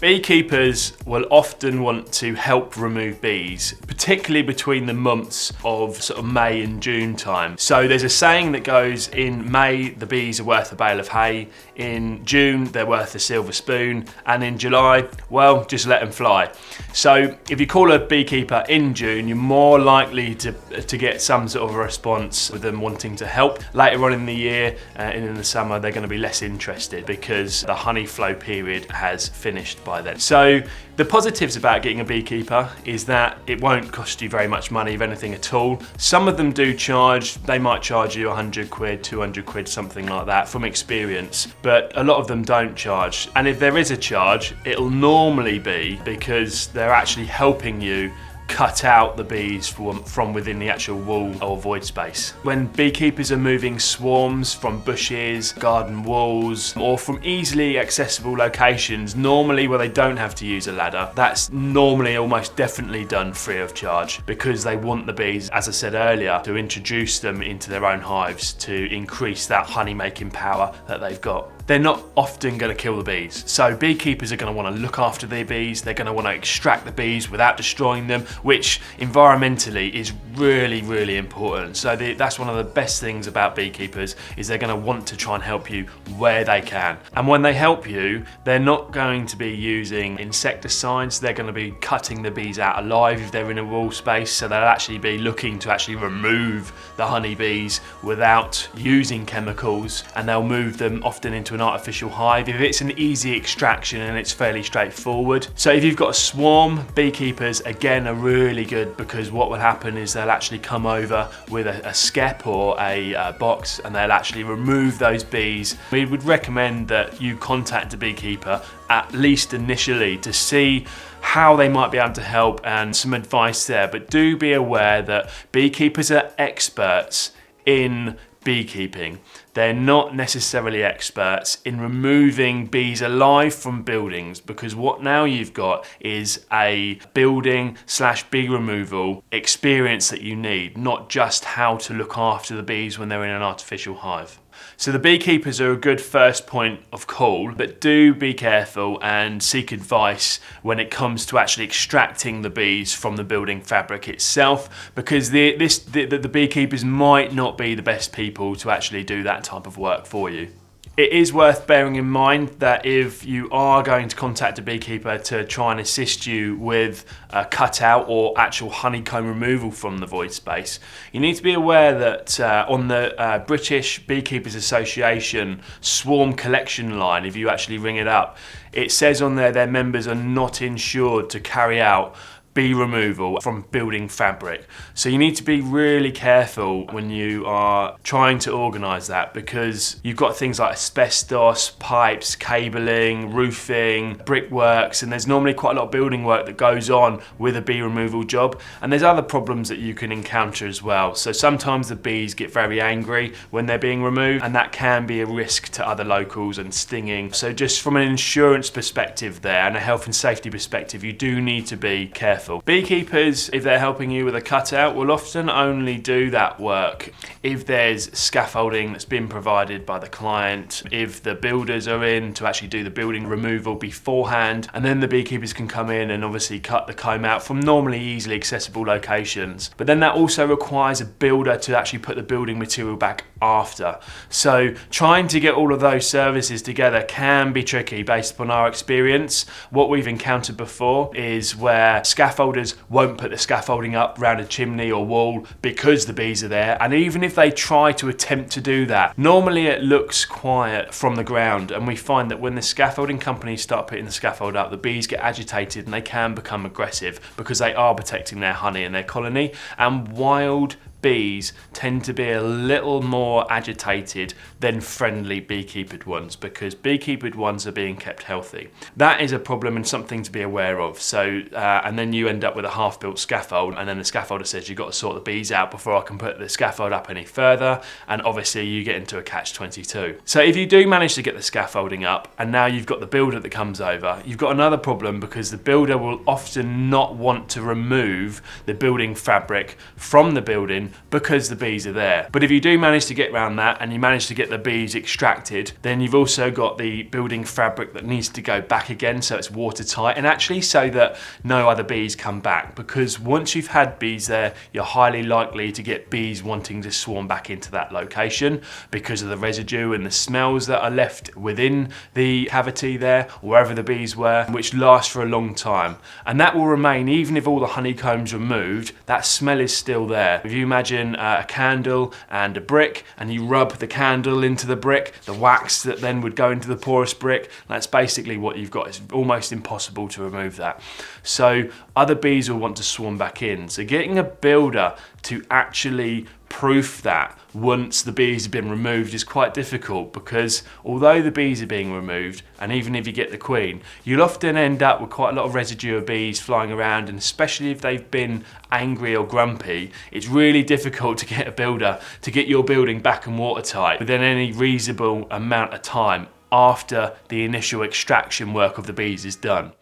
Beekeepers will often want to help remove bees, particularly between the months of sort of May and June time. So there's a saying that goes, in May the bees are worth a bale of hay, in June they're worth a silver spoon, and in July, well, just let them fly. So if you call a beekeeper in June, you're more likely to get some sort of a response with them wanting to help. Later on in the year, and in the summer, they're going to be less interested because the honey flow period has finished by then. So the positives about getting a beekeeper is that it won't cost you very much money, if anything at all. Some of them do charge, they might charge you 100 quid, 200 quid, something like that from experience, but a lot of them don't charge. And if there is a charge, it'll normally be because they're actually helping you cut out the bees from within the actual wall or void space. When beekeepers are moving swarms from bushes, garden walls, or from easily accessible locations, normally where they don't have to use a ladder, that's normally almost definitely done free of charge because they want the bees, as I said earlier, to introduce them into their own hives to increase that honey making power that they've got. They're not often going to kill the bees. So beekeepers are going to want to look after their bees. They're going to want to extract the bees without destroying them, which environmentally is really, really important. So that's one of the best things about beekeepers is they're going to want to try and help you where they can. And when they help you, they're not going to be using insecticides. They're going to be cutting the bees out alive if they're in a wall space. So they'll actually be looking to actually remove the honeybees without using chemicals, and they'll move them often into an artificial hive if it's an easy extraction and it's fairly straightforward. So if you've got a swarm, beekeepers again are really good because what will happen is they'll actually come over with a skep or a box and they'll actually remove those bees. We would recommend that you contact a beekeeper at least initially to see how they might be able to help and some advice there. But do be aware that beekeepers are experts in beekeeping. They're not necessarily experts in removing bees alive from buildings, because what now you've got is a building/bee removal experience that you need, not just how to look after the bees when they're in an artificial hive. So the beekeepers are a good first point of call, but do be careful and seek advice when it comes to actually extracting the bees from the building fabric itself, because the beekeepers might not be the best people to actually do that type of work for you. It is worth bearing in mind that if you are going to contact a beekeeper to try and assist you with a cutout or actual honeycomb removal from the void space, you need to be aware that on the British Beekeepers Association swarm collection line, if you actually ring it up, it says on there their members are not insured to carry out bee removal from building fabric. So you need to be really careful when you are trying to organise that, because you've got things like asbestos, pipes, cabling, roofing, brickworks, and there's normally quite a lot of building work that goes on with a bee removal job. And there's other problems that you can encounter as well. So sometimes the bees get very angry when they're being removed, and that can be a risk to other locals and stinging. So just from an insurance perspective there and a health and safety perspective, you do need to be careful. Beekeepers, if they're helping you with a cutout, will often only do that work if there's scaffolding that's been provided by the client, if the builders are in to actually do the building removal beforehand, and then the beekeepers can come in and obviously cut the comb out from normally easily accessible locations. But then that also requires a builder to actually put the building material back after. So trying to get all of those services together can be tricky based upon our experience. What we've encountered before is where scaffolders won't put the scaffolding up around a chimney or wall because the bees are there, and even if they try to attempt to do that, normally it looks quiet from the ground, and we find that when the scaffolding companies start putting the scaffold up, the bees get agitated and they can become aggressive because they are protecting their honey and their colony, and wild bees tend to be a little more agitated than friendly beekeepered ones, because beekeepered ones are being kept healthy. That is a problem and something to be aware of. So, and then you end up with a half-built scaffold, and then the scaffolder says you've got to sort the bees out before I can put the scaffold up any further, and obviously you get into a catch-22. So if you do manage to get the scaffolding up, and now you've got the builder that comes over, you've got another problem, because the builder will often not want to remove the building fabric from the building because the bees are there. But if you do manage to get around that and you manage to get the bees extracted, then you've also got the building fabric that needs to go back again so it's watertight, and actually so that no other bees come back, because once you've had bees there, you're highly likely to get bees wanting to swarm back into that location because of the residue and the smells that are left within the cavity there, wherever the bees were, which last for a long time. And that will remain even if all the honeycomb's removed. That smell is still there. If you imagine a candle and a brick, and you rub the candle into the brick, the wax that then would go into the porous brick, that's basically what you've got. It's almost impossible to remove that. So other bees will want to swarm back in. So getting a builder to actually proof that once the bees have been removed is quite difficult, because although the bees are being removed, and even if you get the queen, you'll often end up with quite a lot of residue of bees flying around, and especially if they've been angry or grumpy, it's really difficult to get a builder to get your building back and watertight within any reasonable amount of time after the initial extraction work of the bees is done.